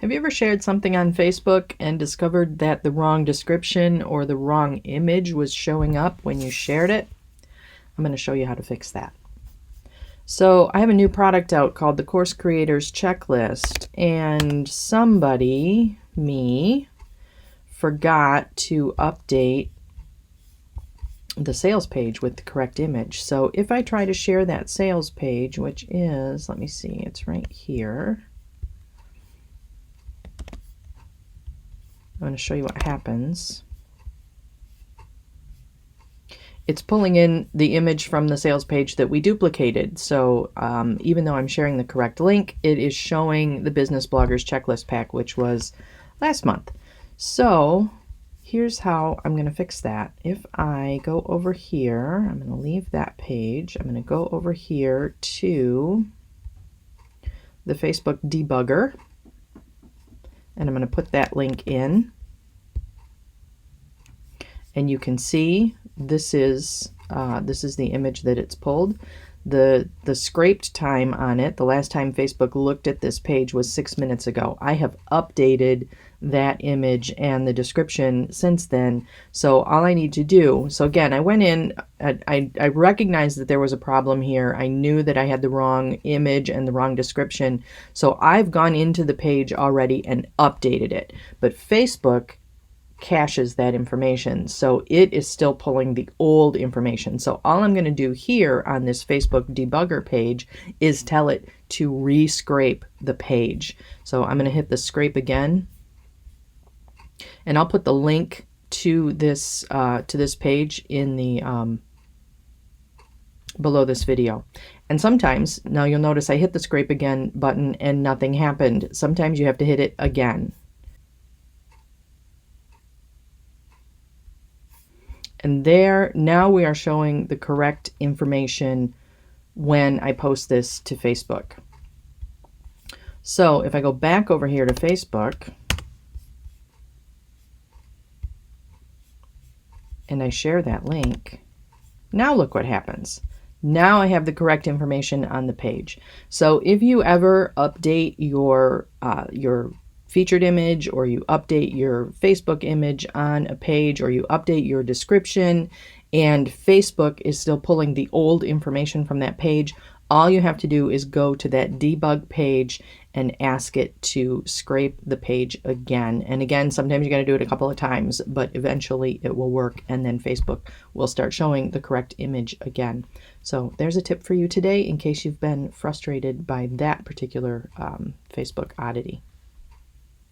Have you ever shared something on Facebook and discovered that the wrong description or the wrong image was showing up when you shared it? I'm going to show you how to fix that. So I have a new product out called the Course Creators Checklist, and somebody, me, forgot to update the sales page with the correct image. So if I try to share that sales page, which is, let me see, it's right here. I'm going to show you what happens. It's pulling in the image from the sales page that we duplicated. So even though I'm sharing the correct link, it is showing the Business Bloggers Checklist Pack, which was last month. So here's how I'm going to fix that. If I go over here, I'm going to leave that page. I'm going to go over here to the Facebook debugger, and I'm going to put that link in. And you can see this is the image that it's pulled. The scraped time on it, the last time Facebook looked at this page was 6 minutes ago. I have updated that image and the description since then. So all I need to do, so again, I went in, I recognized that there was a problem here. I knew that I had the wrong image and the wrong description. So I've gone into the page already and updated it. But Facebook caches that information, so it is still pulling the old information. So all I'm going to do here on this Facebook debugger page is tell it to rescrape the page. So I'm going to hit the scrape again, and I'll put the link to this page in the below this video. And sometimes, now you'll notice I hit the scrape again button and nothing happened. Sometimes you have to hit it again. And there, now we are showing the correct information when I post this to Facebook. So if I go back over here to Facebook and I share that link, now look what happens. Now I have the correct information on the page. So if you ever update your featured image, or you update your Facebook image on a page, or you update your description and Facebook is still pulling the old information from that page, all you have to do is go to that debug page and ask it to scrape the page again. And again, sometimes you got to do it a couple of times, but eventually it will work, and then Facebook will start showing the correct image again. So there's a tip for you today in case you've been frustrated by that particular Facebook oddity.